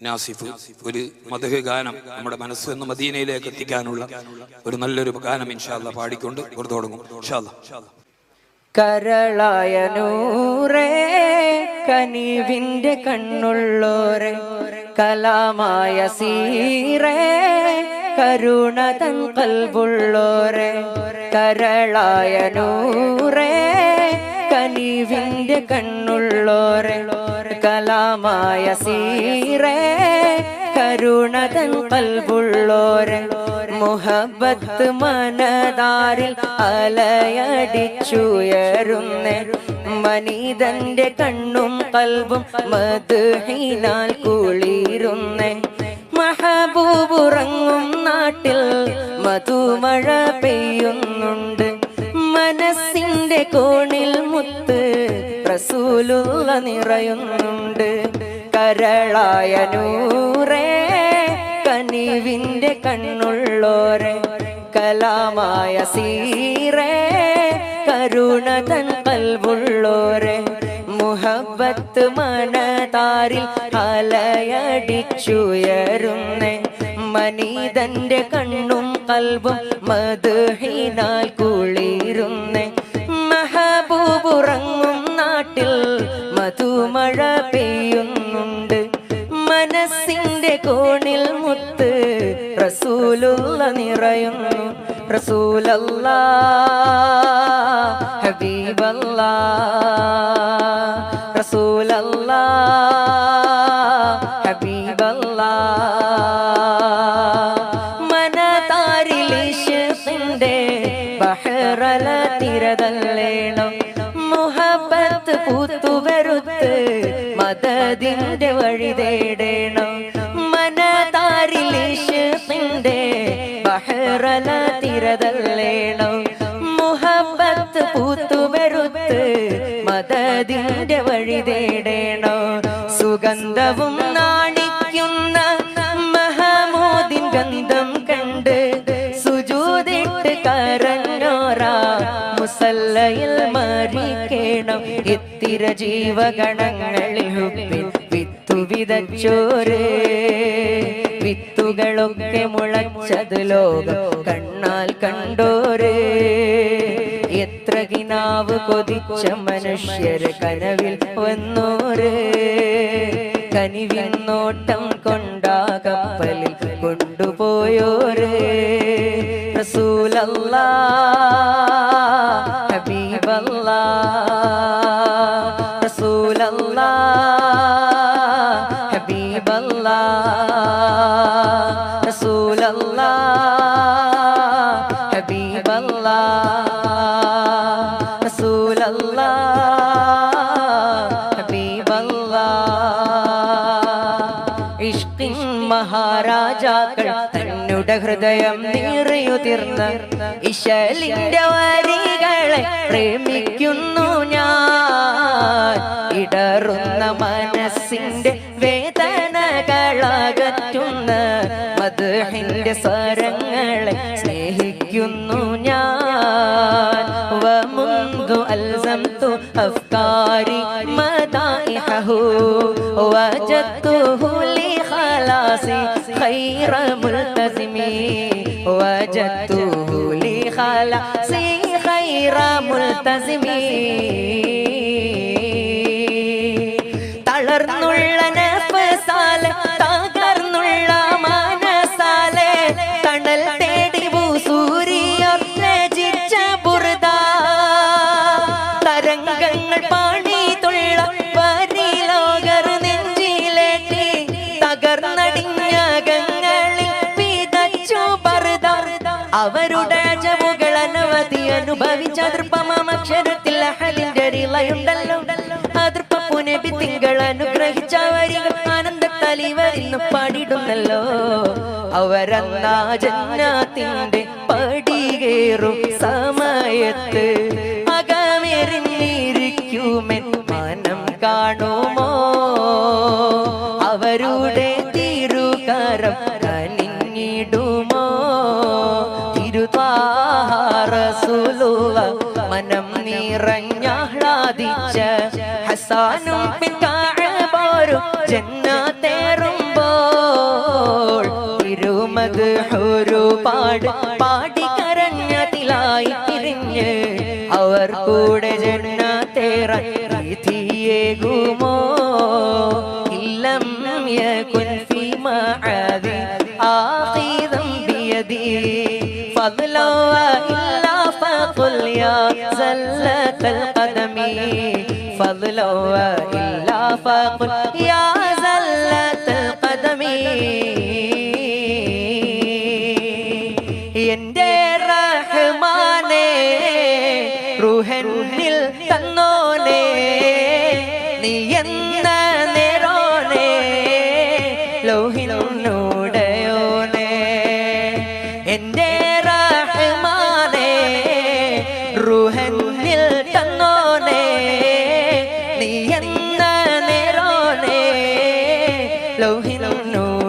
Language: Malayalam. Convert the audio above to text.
നാസിഫ് ഒരു മദ്ഹ് ഗാനം നമ്മുടെ മനസ്സെന്ന് മദീനയിലേക്ക് എത്തിക്കാനുള്ള ഒരു നല്ലൊരു ഗാനം ഇൻഷാ അല്ലാഹ് പാടിക്കൊണ്ട് തുടങ്ങും ഇൻഷാ അല്ലാഹ്. കരളായ നൂറേ കനിവിന്റെ കണ്ണുള്ളോരെ കലാമായ സീറേ കരുണ തൻ കൽബുള്ളോരെ കരളായ നൂറേ കനിവിന്റെ കണ്ണുള്ളോരെ കലാമായ സീറേ കരുണ തൻ കൽബുള്ളോരെ മുഹബത്ത് മനതാരിൽ അലയടിച്ചുയരുന്നേ മനിതന്റെ കണ്ണും കൽബും മദ്ഹിനാൽ കുളിരുന്നേ മഹബൂബുറങ്ങും നാട്ടിൽ മധുമഴ പെയ്യുന്നുണ്ട് മനസ്സിന്റെ കോണിൽ മുത്ത് റസൂലുള്ള നിറയുന്നുണ്ട് കരളായ നൂറേ കനിവിന്റെ കണ്ണുള്ളോരെ കലാമായ സീറേ കരുണ തൻ കൽബുള്ളോരെ മുഹബത്ത് മനതാരിൽ അലയടിച്ചുയരുന്നേ മനിതന്റെ കണ്ണും കൽബും മദ്ഹിനാൽ കുളിരുന്നേ മഹബൂബുറങ്ങും നാട്ടിൽ മധുമഴ പെയ്യുന്നുണ്ട് മനസ്സിന്റെ കോണിൽ മുത്ത് റസൂലുള്ള നിറയുന്നു റസൂലല്ലാഹ് ഹബീബല്ലാഹ് റസൂലല്ലാഹ് ഹബീബല്ലാഹ് മനതാരിൽ ഇശ്ഖിന്റെ ബഹറല തിരതല്ലേണം മുഹബത്ത് പൂത്തുവരുത്ത് മദദിന്റെ വഴി തേടണം മനതാരിൽ ഇശ്ഖിന്റെ ബഹറല തിരതല്ലേണം മുഹബത്ത് പൂത്തുവരുത്ത് മദദിന്റെ വഴി തേടണം സുഗന്ധവും നാണിക്കുന്ന മഹമൂദിൻ ഗന്ധം കണ്ട് സുജൂദിട്ട് കരഞ്ഞോരാ മുസല്ലയിൽ മരിക്കണം ഇത്തിര ജീവഗണങ്ങളിൽ ഹുബ്ബിൽ വിത്തു വിതച്ചോരേ വിത്തുകളൊക്കെ മുളച്ചത് ലോകം കണ്ണാൽ കണ്ടോരേ എത്ര കിനാവ് കൊതിച്ച മനുഷ്യർ കനവിൽ വന്നോരേ കനിവിൻ നോട്ടം കൊണ്ടാ കപ്പലിൽ കൊണ്ടുപോയോരേ റസൂലല്ലാഹ് ഹബീബല്ലാഹ് റസൂലല്ലാഹ് ഹബീബല്ലാഹ് റസൂലല്ലാഹ് ഹബീബല്ലാഹ് റസൂലല്ലാഹ് ഹബീബല്ലാഹ് ഇഷ്കിൻ മഹാരാജാക്കൾ തന്നുടെ ഹൃദയം നിറയുതിർന്ന് ഇശലിന്റെ വരികളെ പ്രേമിക്കുന്നു ഞാൻ ഇടറുന്ന മനസ്സിന്റെ വേദനകളകറ്റുന്ന മദ്ഹിന്റെ സ്വരങ്ങളെ സ്നേഹിക്കുന്നു ഞാൻ വമുന്ദു അൽസംതു അഫ്കാരി മദാഇഹഹു വജദ്തുഹു ലി ഖലാസി ഖൈറ മുൽതസിമി വജദ്തുഹു ലി ഖലാസി ഖൈറ മുൽതസിമി തളർന്നുള്ള നഫ്സാലെ തകർന്നുള്ള മനസാലെ തണൽ തേടി സൂര്യ രചിച്ച ബുർദ തരംഗങ്ങൾ പാണിതുള്ള പരിലോകർ നെഞ്ചിലേറ്റി തകർന്നടിഞ്ഞകങ്ങളിൽ വിതച്ചു ബർദ അവരുടെ അജബുകൾ അനവധി അനുഭവിച്ച ദൃപ്പമാമക്ഷരത്തിൽ അഹലിന്റെ റിളയുണ്ടല്ലോ അതൃപ്പുനബി തിങ്കൾ അനുഗ്രഹിച്ച വരികൾ ആനന്ദത്തലിവരിന്ന് പാടിടുന്നല്ലോ അവരന്നാ ജന്നാത്തിന്റെ പടികേറും സമയത്ത് അകമെറിഞ്ഞിരിക്കുമെൻ മനം കാണുമോ അവരുടെ തിരുകരം കനിഞ്ഞിടുമോ തിരുതാറസുലുള്ള മനം നിറഞ്ഞാഹ്ലാദിച്ച ഹസാനും പിൻകാഴ പോരും ജന്നാത്തേറുമ്പോ ഒരുപാട് പാടി കരഞ്ഞതിലായി പിരിഞ്ഞ് അവർ കൂടെ ജന്നത്തേറാൻ വിധിയേകുമോ ഇല്ലം യകുൻ ഫീ മഅദി ആഖിദം ബിയദി ഫദ്ലോ ഇല്ലാ ഫഖുൽ യാ സല്ലത്തൽ ഖദമി ഫദ്ലോ ഇല്ലാ ഫഖുൽ യാ സല്ലത്തൽ ഖദമി എന്റെ റഹ്മാനേ റൂഹന്നിൽ തന്നോനേ നീ എന്ന നേരോനേ ലൗഹിനുടയോനേ എന്റെ റഹ്മാനേ റൂഹന്നിൽ തന്നോനേ നീ എന്ന നേരോനേ ലൗഹിനുടയോനേ